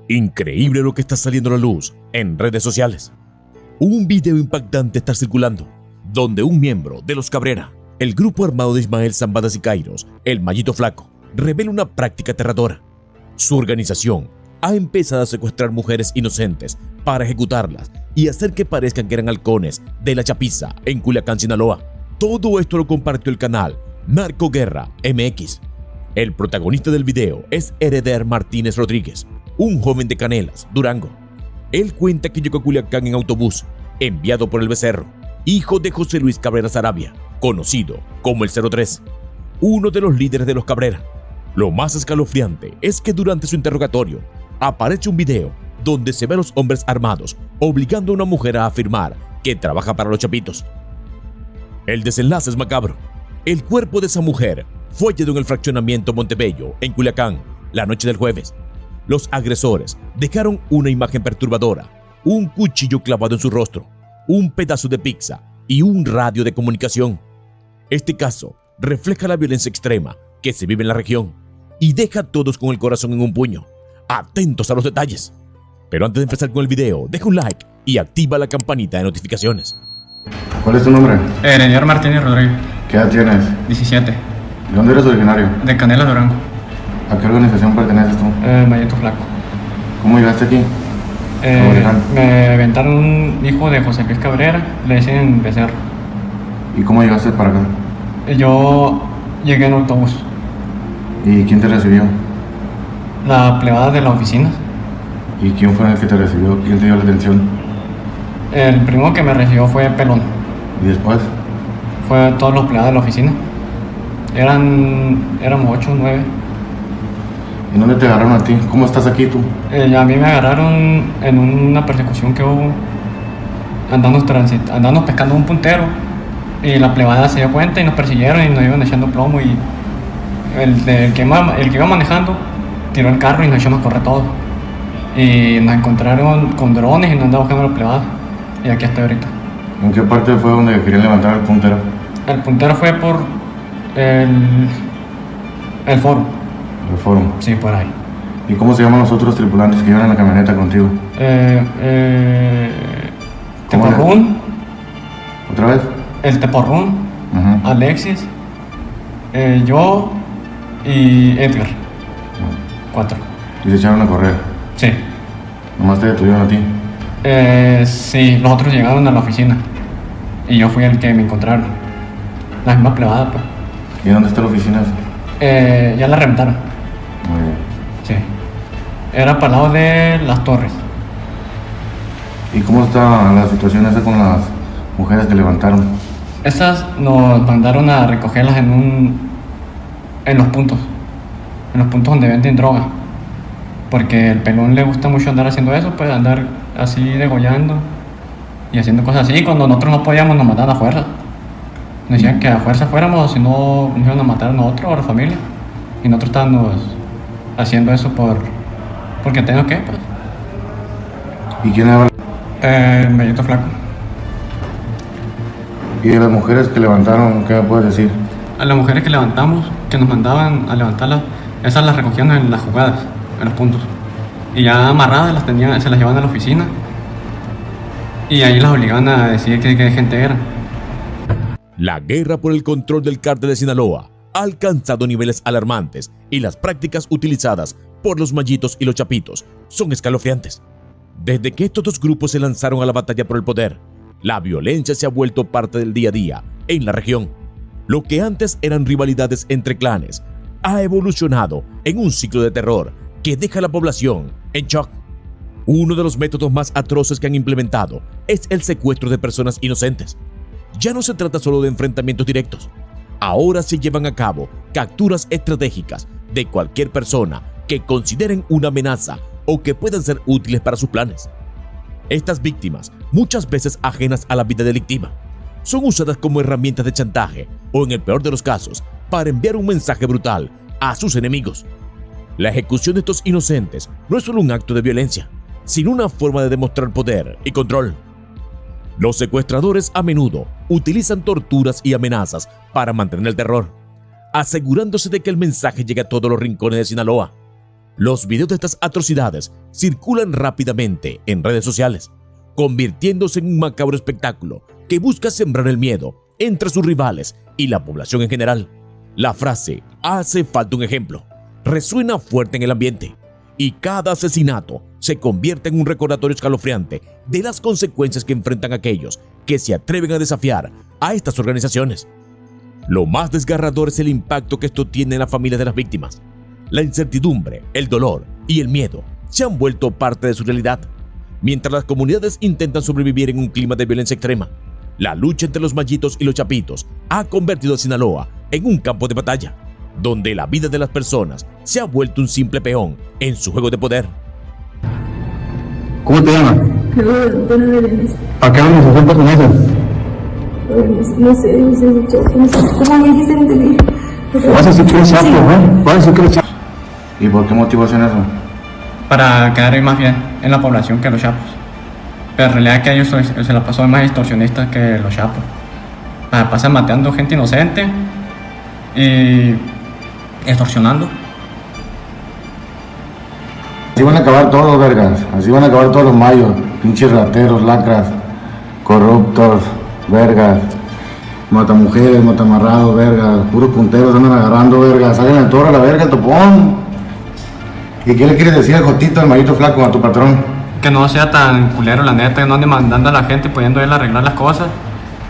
Increíble lo que está saliendo a la luz en redes sociales. Un video impactante está circulando, donde un miembro de los Cabrera, el grupo armado de Ismael Zambada Siqueiros, el Mallito Flaco, revela una práctica aterradora. Su organización ha empezado a secuestrar mujeres inocentes para ejecutarlas y hacer que parezcan que eran halcones de la Chapiza en Culiacán, Sinaloa. Todo esto lo compartió el canal Narcoguerra MX. El protagonista del video es Hereder Martínez Rodríguez, un joven de Canelas, Durango. Él cuenta que llegó a Culiacán en autobús, enviado por el Becerro, hijo de José Luis Cabrera Sarabia, conocido como el 03, uno de los líderes de los Cabrera. Lo más escalofriante es que durante su interrogatorio aparece un video donde se ve a los hombres armados obligando a una mujer a afirmar que trabaja para los Chapitos. El desenlace es macabro. El cuerpo de esa mujer fue hallado en el fraccionamiento Montebello, en Culiacán, la noche del jueves. Los agresores dejaron una imagen perturbadora, un cuchillo clavado en su rostro, un pedazo de pizza y un radio de comunicación. Este caso refleja la violencia extrema que se vive en la región y deja a todos con el corazón en un puño, atentos a los detalles. Pero antes de empezar con el video, deja un like y activa la campanita de notificaciones. ¿Cuál es tu nombre? Hereder Martínez Rodríguez. ¿Qué edad tienes? 17. ¿De dónde eres originario? De Canelas, Durango. ¿A qué organización perteneces tú? Mallito Flaco. ¿Cómo llegaste aquí? Me aventaron un hijo de José Luis Cabrera, le dicen Becerro. ¿Y cómo llegaste para acá? Yo llegué en autobús. ¿Y quién te recibió? La plebada de la oficina. ¿Y quién fue el que te recibió? ¿Quién te dio la atención? El primo que me recibió fue Pelón. ¿Y después? Fue todos los plegados de la oficina. Éramos 8 o 9. ¿Y dónde te agarraron a ti? ¿Cómo estás aquí tú? A mí me agarraron en una persecución que hubo. Andando pescando un puntero. Y la plebada se dio cuenta y nos persiguieron y nos iban echando plomo. Y el que iba manejando tiró el carro y nos echamos a correr todos. Y nos encontraron con drones y nos andaban buscando la plebada. Y aquí estoy ahorita. ¿En qué parte fue donde querían levantar el puntero? El puntero fue por el foro. El foro. Sí, por ahí. ¿Y cómo se llaman los otros tripulantes que iban en la camioneta contigo? Teporrún. ¿Otra vez? El Teporrún. Ajá. Alexis. Yo y Edgar. 4. ¿Y se echaron a correr? Sí. ¿Nomás te detuvieron a ti? Sí, los otros llegaron a la oficina. Y yo fui el que me encontraron. La misma plebada, pues. ¿Y dónde está la oficina esa? Ya la reventaron. Muy bien. Sí. Era para el lado de las torres. ¿Y cómo está la situación esa con las mujeres que levantaron? Estas nos mandaron a recogerlas en los puntos. En los puntos donde venden droga. Porque el Pelón le gusta mucho andar haciendo eso, pues andar así degollando y haciendo cosas así. Cuando nosotros no podíamos, nos mataban a fuerza. Nos decían que a fuerza fuéramos, si no nos iban a matar a nosotros o a la familia. Y nosotros estábamos haciendo eso porque tengo que, pues. ¿Y quién era? El Mallito Flaco. ¿Y de las mujeres que levantaron, qué me puedes decir? A las mujeres que levantamos, que nos mandaban a levantarlas, esas las recogían en las jugadas, en los puntos. Y ya amarradas se las llevaban a la oficina. Y ahí las obligaban a decir qué gente era. La guerra por el control del cártel de Sinaloa ha alcanzado niveles alarmantes y las prácticas utilizadas por los Mallitos y los Chapitos son escalofriantes. Desde que estos dos grupos se lanzaron a la batalla por el poder, la violencia se ha vuelto parte del día a día en la región. Lo que antes eran rivalidades entre clanes ha evolucionado en un ciclo de terror que deja a la población en shock. Uno de los métodos más atroces que han implementado es el secuestro de personas inocentes. Ya no se trata solo de enfrentamientos directos. Ahora se llevan a cabo capturas estratégicas de cualquier persona que consideren una amenaza o que puedan ser útiles para sus planes. Estas víctimas, muchas veces ajenas a la vida delictiva, son usadas como herramientas de chantaje o, en el peor de los casos, para enviar un mensaje brutal a sus enemigos. La ejecución de estos inocentes no es solo un acto de violencia, sino una forma de demostrar poder y control. Los secuestradores a menudo utilizan torturas y amenazas para mantener el terror, asegurándose de que el mensaje llegue a todos los rincones de Sinaloa. Los videos de estas atrocidades circulan rápidamente en redes sociales, convirtiéndose en un macabro espectáculo que busca sembrar el miedo entre sus rivales y la población en general. La frase "hace falta un ejemplo" resuena fuerte en el ambiente, y cada asesinato se convierte en un recordatorio escalofriante de las consecuencias que enfrentan aquellos que se atreven a desafiar a estas organizaciones. Lo más desgarrador es el impacto que esto tiene en las familias de las víctimas. La incertidumbre, el dolor y el miedo se han vuelto parte de su realidad. Mientras las comunidades intentan sobrevivir en un clima de violencia extrema, la lucha entre los mayitos y los chapitos ha convertido a Sinaloa en un campo de batalla, donde la vida de las personas se ha vuelto un simple peón en su juego de poder. ¿Cómo te llamas? Antonio Berenes. ¿A qué organización perteneces? No sé, ¿cómo me dijiste? No entendí. Vas a decir que eres chapo, ¿eh? Vas a decir que eres chapo. ¿Y por qué motivo hacen eso? Para quedar más bien en la población que los chapos. Pero en realidad que a ellos se la pasó más extorsionistas que los chapos. Pasan matando gente inocente y extorsionando. Así van a acabar todos los vergas, así van a acabar todos los mayos, pinches rateros, lacras, corruptos, vergas, matamujeres, matamarrados, vergas, puros punteros andan agarrando vergas, salen el toro a la verga, el topón. ¿Y qué le quieres decir al Jotito, al Mayito Flaco, a tu patrón? Que no sea tan culero, la neta, que no ande mandando a la gente pudiendo él arreglar las cosas.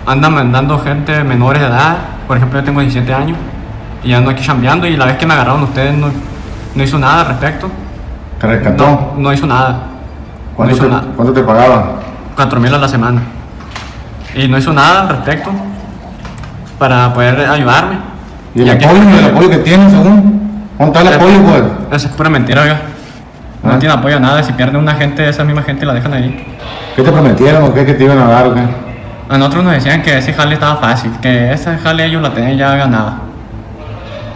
Anda mandando gente menores de edad, por ejemplo yo tengo 17 años y ando aquí chambeando, y la vez que me agarraron ustedes no hizo nada al respecto. ¿Te rescató? No hizo nada. ¿Cuánto te pagaba? 4,000 a la semana. Y no hizo nada al respecto para poder ayudarme. ¿Y el apoyo que tienes, según? ¿Dónde está el apoyo, pues? Eso es pura mentira, oiga. No tiene apoyo a nada. Si pierde una gente, esa misma gente la dejan ahí. ¿Qué te prometieron o qué? ¿Que te iban a dar o qué? A nosotros nos decían que ese jale estaba fácil, que ese jale ellos la tenían ya ganada.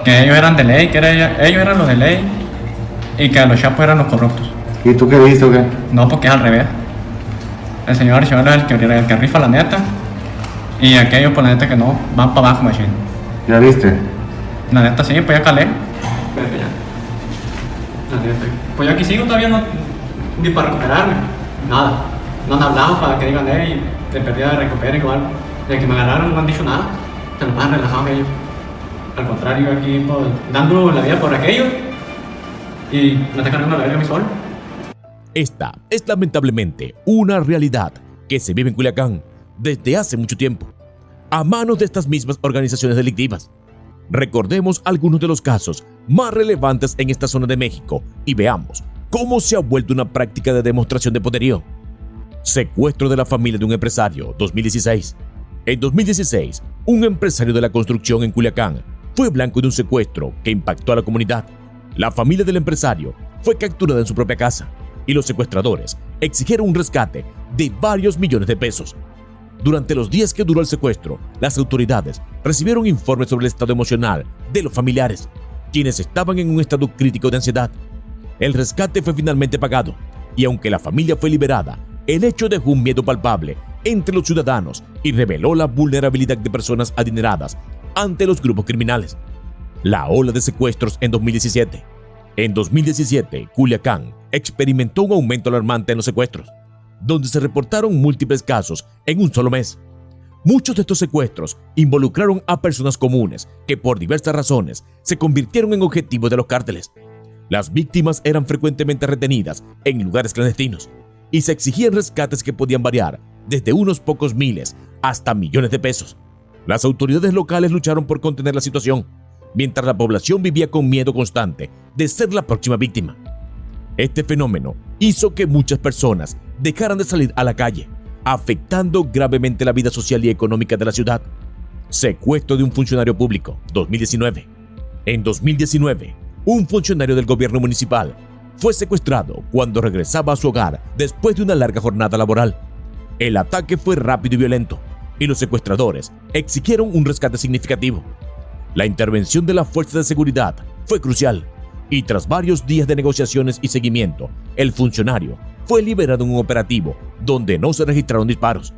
Que ellos eran de ley, que ellos eran los de ley y que los chapos eran los corruptos. ¿Y tú qué viste o qué? No, porque es al revés. El señor Archivero es el que rifa la neta, y aquellos por la neta que no, van para abajo, machine. ¿Ya viste? La neta sí, pues ya calé. La neta. Pues yo aquí sigo todavía, no, ni para recuperarme, nada. No han hablado para que digan, te perdí de recuperar igual. De que me agarraron no han dicho nada, se lo pasan relajados ellos. Al contrario, aquí pues, dando la vida por aquellos, y me está cargando la verga a mí solo. Esta es lamentablemente una realidad que se vive en Culiacán desde hace mucho tiempo, a manos de estas mismas organizaciones delictivas. Recordemos algunos de los casos más relevantes en esta zona de México y veamos cómo se ha vuelto una práctica de demostración de poderío. Secuestro de la familia de un empresario, 2016. En 2016, un empresario de la construcción en Culiacán fue blanco de un secuestro que impactó a la comunidad. La familia del empresario fue capturada en su propia casa y los secuestradores exigieron un rescate de varios millones de pesos. Durante los días que duró el secuestro, las autoridades recibieron informes sobre el estado emocional de los familiares, quienes estaban en un estado crítico de ansiedad. El rescate fue finalmente pagado, y aunque la familia fue liberada, el hecho dejó un miedo palpable entre los ciudadanos y reveló la vulnerabilidad de personas adineradas ante los grupos criminales. La ola de secuestros en 2017. En 2017, Culiacán experimentó un aumento alarmante en los secuestros, donde se reportaron múltiples casos en un solo mes. Muchos de estos secuestros involucraron a personas comunes que por diversas razones se convirtieron en objetivos de los cárteles. Las víctimas eran frecuentemente retenidas en lugares clandestinos y se exigían rescates que podían variar desde unos pocos miles hasta millones de pesos. Las autoridades locales lucharon por contener la situación, mientras la población vivía con miedo constante de ser la próxima víctima. Este fenómeno hizo que muchas personas dejaran de salir a la calle, afectando gravemente la vida social y económica de la ciudad. Secuestro de un funcionario público, 2019. En 2019, un funcionario del gobierno municipal fue secuestrado cuando regresaba a su hogar después de una larga jornada laboral. El ataque fue rápido y violento, y los secuestradores exigieron un rescate significativo. La intervención de las fuerzas de seguridad fue crucial, y tras varios días de negociaciones y seguimiento, el funcionario fue liberado en un operativo donde no se registraron disparos.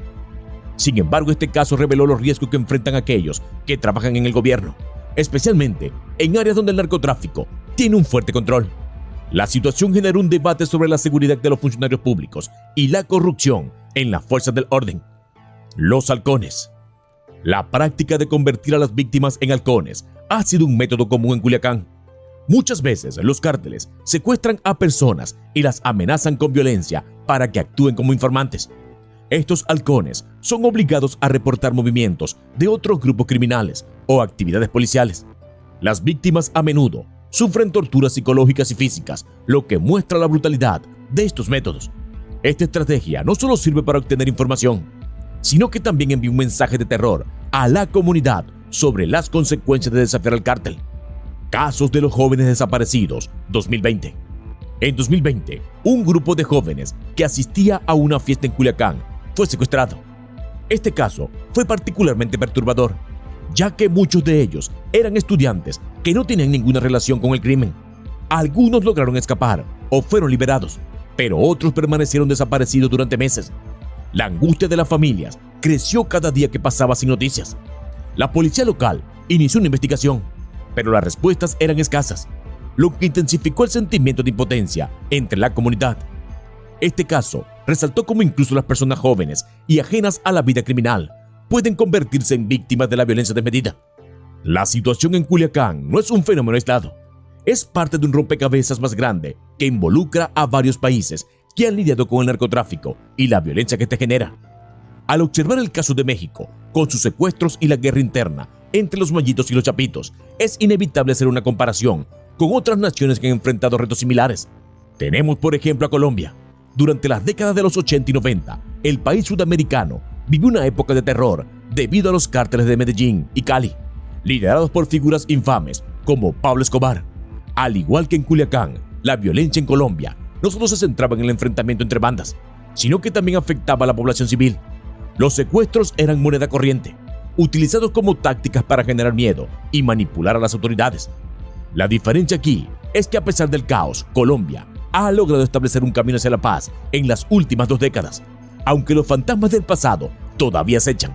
Sin embargo, este caso reveló los riesgos que enfrentan aquellos que trabajan en el gobierno, especialmente en áreas donde el narcotráfico tiene un fuerte control. La situación generó un debate sobre la seguridad de los funcionarios públicos y la corrupción en las fuerzas del orden. Los halcones. La práctica de convertir a las víctimas en halcones ha sido un método común en Culiacán. Muchas veces los cárteles secuestran a personas y las amenazan con violencia para que actúen como informantes. Estos halcones son obligados a reportar movimientos de otros grupos criminales o actividades policiales. Las víctimas a menudo sufren torturas psicológicas y físicas, lo que muestra la brutalidad de estos métodos. Esta estrategia no solo sirve para obtener información, sino que también envía un mensaje de terror a la comunidad sobre las consecuencias de desafiar al cártel. Casos de los jóvenes desaparecidos, 2020. En 2020, un grupo de jóvenes que asistía a una fiesta en Culiacán fue secuestrado. Este caso fue particularmente perturbador, ya que muchos de ellos eran estudiantes que no tenían ninguna relación con el crimen. Algunos lograron escapar o fueron liberados, pero otros permanecieron desaparecidos durante meses. La angustia de las familias creció cada día que pasaba sin noticias. La policía local inició una investigación, pero las respuestas eran escasas, lo que intensificó el sentimiento de impotencia entre la comunidad. Este caso resaltó cómo incluso las personas jóvenes y ajenas a la vida criminal pueden convertirse en víctimas de la violencia desmedida. La situación en Culiacán no es un fenómeno aislado, es parte de un rompecabezas más grande que involucra a varios países que han lidiado con el narcotráfico y la violencia que este genera. Al observar el caso de México, con sus secuestros y la guerra interna entre los Mayitos y los Chapitos, es inevitable hacer una comparación con otras naciones que han enfrentado retos similares. Tenemos por ejemplo a Colombia. Durante las décadas de los 80 y 90, el país sudamericano vivió una época de terror debido a los cárteles de Medellín y Cali, liderados por figuras infames como Pablo Escobar. Al igual que en Culiacán, la violencia en Colombia no solo se centraba en el enfrentamiento entre bandas, sino que también afectaba a la población civil. Los secuestros eran moneda corriente, utilizados como tácticas para generar miedo y manipular a las autoridades. La diferencia aquí es que a pesar del caos, Colombia ha logrado establecer un camino hacia la paz en las últimas 2 décadas, aunque los fantasmas del pasado todavía acechan.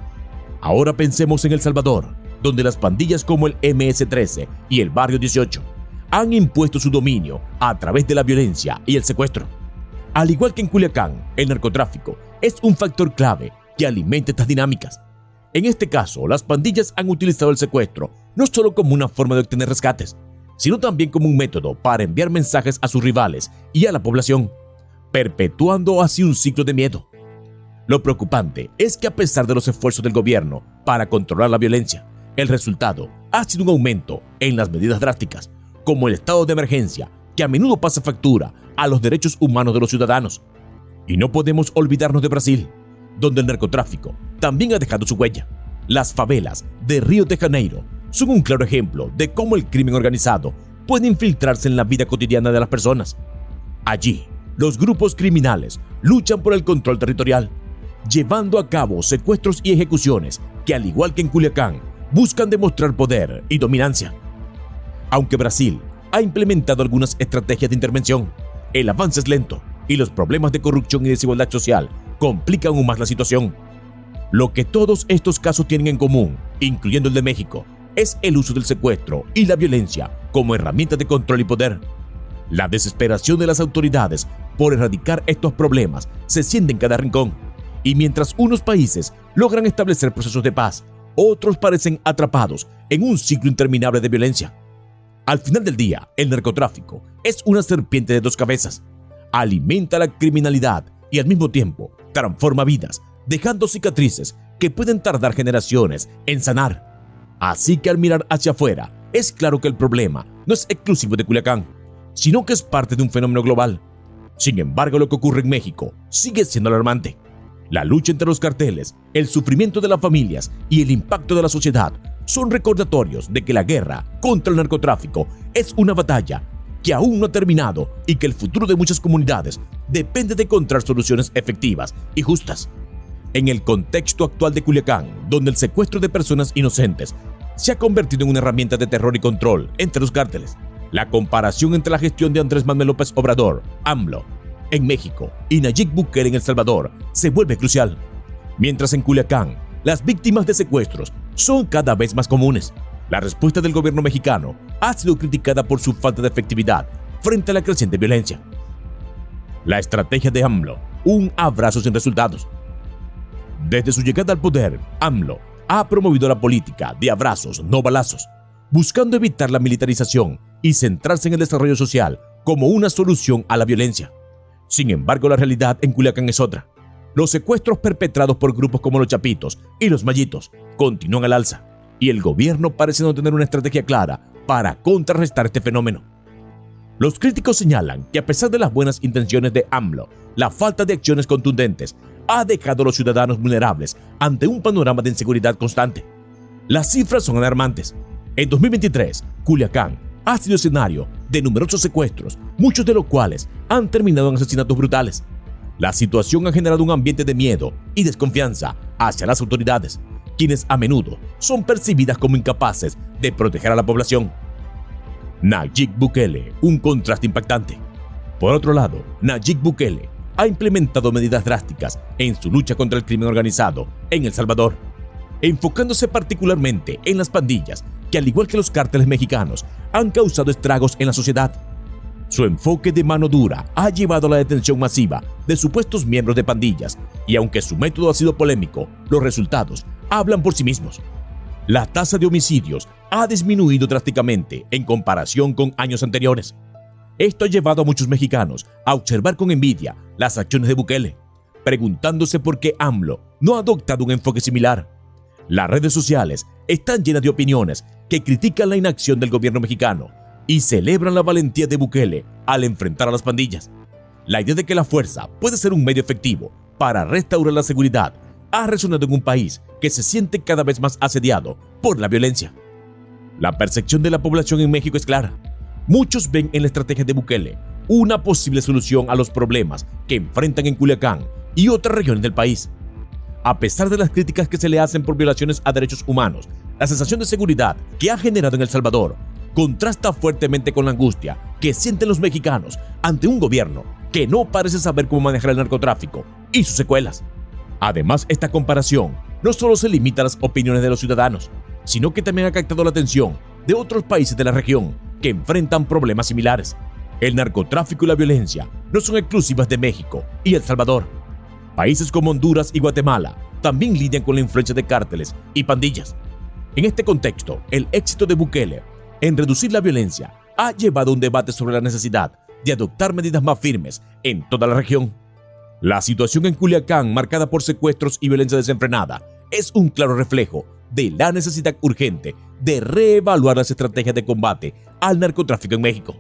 Ahora pensemos en El Salvador, donde las pandillas como el MS-13 y el Barrio 18 han impuesto su dominio a través de la violencia y el secuestro. Al igual que en Culiacán, el narcotráfico es un factor clave que alimenta estas dinámicas. En este caso, las pandillas han utilizado el secuestro no solo como una forma de obtener rescates, sino también como un método para enviar mensajes a sus rivales y a la población, perpetuando así un ciclo de miedo. Lo preocupante es que a pesar de los esfuerzos del gobierno para controlar la violencia, el resultado ha sido un aumento en las medidas drásticas, como el estado de emergencia, que a menudo pasa factura a los derechos humanos de los ciudadanos. Y no podemos olvidarnos de Brasil, donde el narcotráfico también ha dejado su huella. Las favelas de Río de Janeiro son un claro ejemplo de cómo el crimen organizado puede infiltrarse en la vida cotidiana de las personas. Allí, los grupos criminales luchan por el control territorial, llevando a cabo secuestros y ejecuciones que, al igual que en Culiacán, buscan demostrar poder y dominancia. Aunque Brasil ha implementado algunas estrategias de intervención, el avance es lento y los problemas de corrupción y desigualdad social complican aún más la situación. Lo que todos estos casos tienen en común, incluyendo el de México, es el uso del secuestro y la violencia como herramientas de control y poder. La desesperación de las autoridades por erradicar estos problemas se siente en cada rincón, y mientras unos países logran establecer procesos de paz, otros parecen atrapados en un ciclo interminable de violencia. Al final del día, el narcotráfico es una serpiente de 2 cabezas. Alimenta la criminalidad y al mismo tiempo transforma vidas, dejando cicatrices que pueden tardar generaciones en sanar. Así que al mirar hacia afuera, es claro que el problema no es exclusivo de Culiacán, sino que es parte de un fenómeno global. Sin embargo, lo que ocurre en México sigue siendo alarmante. La lucha entre los carteles, el sufrimiento de las familias y el impacto de la sociedad son recordatorios de que la guerra contra el narcotráfico es una batalla que aún no ha terminado y que el futuro de muchas comunidades depende de encontrar soluciones efectivas y justas. En el contexto actual de Culiacán, donde el secuestro de personas inocentes se ha convertido en una herramienta de terror y control entre los cárteles, la comparación entre la gestión de Andrés Manuel López Obrador, AMLO, en México y Nayib Bukele en El Salvador se vuelve crucial. Mientras en Culiacán, las víctimas de secuestros son cada vez más comunes. La respuesta del gobierno mexicano ha sido criticada por su falta de efectividad frente a la creciente violencia. La estrategia de AMLO, un abrazo sin resultados. Desde su llegada al poder, AMLO ha promovido la política de abrazos, no balazos, buscando evitar la militarización y centrarse en el desarrollo social como una solución a la violencia. Sin embargo, la realidad en Culiacán es otra. Los secuestros perpetrados por grupos como los Chapitos y los Mayitos continúan al alza, y el gobierno parece no tener una estrategia clara para contrarrestar este fenómeno. Los críticos señalan que a pesar de las buenas intenciones de AMLO, la falta de acciones contundentes ha dejado a los ciudadanos vulnerables ante un panorama de inseguridad constante. Las cifras son alarmantes. En 2023, Culiacán ha sido escenario de numerosos secuestros, muchos de los cuales han terminado en asesinatos brutales. La situación ha generado un ambiente de miedo y desconfianza hacia las autoridades, quienes a menudo son percibidas como incapaces de proteger a la población. Nayib Bukele, un contraste impactante. Por otro lado, Nayib Bukele ha implementado medidas drásticas en su lucha contra el crimen organizado en El Salvador, enfocándose particularmente en las pandillas que, al igual que los cárteles mexicanos, han causado estragos en la sociedad. Su enfoque de mano dura ha llevado a la detención masiva de supuestos miembros de pandillas, y aunque su método ha sido polémico, los resultados hablan por sí mismos. La tasa de homicidios ha disminuido drásticamente en comparación con años anteriores. Esto ha llevado a muchos mexicanos a observar con envidia las acciones de Bukele, preguntándose por qué AMLO no ha adoptado un enfoque similar. Las redes sociales están llenas de opiniones que critican la inacción del gobierno mexicano y celebran la valentía de Bukele al enfrentar a las pandillas. La idea de que la fuerza puede ser un medio efectivo para restaurar la seguridad ha resonado en un país que se siente cada vez más asediado por la violencia. La percepción de la población en México es clara. Muchos ven en la estrategia de Bukele una posible solución a los problemas que enfrentan en Culiacán y otras regiones del país. A pesar de las críticas que se le hacen por violaciones a derechos humanos, la sensación de seguridad que ha generado en El Salvador contrasta fuertemente con la angustia que sienten los mexicanos ante un gobierno que no parece saber cómo manejar el narcotráfico y sus secuelas. Además, esta comparación no solo se limita a las opiniones de los ciudadanos, sino que también ha captado la atención de otros países de la región que enfrentan problemas similares. El narcotráfico y la violencia no son exclusivas de México y El Salvador. Países como Honduras y Guatemala también lidian con la influencia de cárteles y pandillas. En este contexto, el éxito de Bukele en reducir la violencia ha llevado a un debate sobre la necesidad de adoptar medidas más firmes en toda la región. La situación en Culiacán, marcada por secuestros y violencia desenfrenada, es un claro reflejo de la necesidad urgente de reevaluar las estrategias de combate al narcotráfico en México.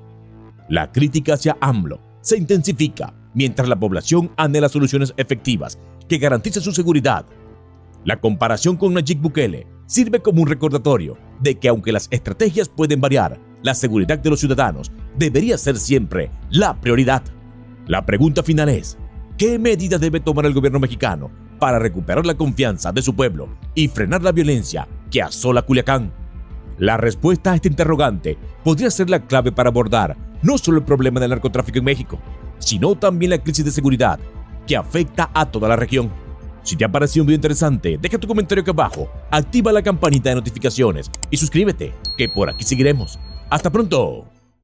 La crítica hacia AMLO se intensifica mientras la población anhela soluciones efectivas que garanticen su seguridad. La comparación con Nayib Bukele sirve como un recordatorio de que, aunque las estrategias pueden variar, la seguridad de los ciudadanos debería ser siempre la prioridad. La pregunta final es: ¿qué medidas debe tomar el gobierno mexicano para recuperar la confianza de su pueblo y frenar la violencia que asola Culiacán? La respuesta a este interrogante podría ser la clave para abordar no solo el problema del narcotráfico en México, sino también la crisis de seguridad que afecta a toda la región. Si te ha parecido un video interesante, deja tu comentario aquí abajo, activa la campanita de notificaciones y suscríbete, que por aquí seguiremos. ¡Hasta pronto!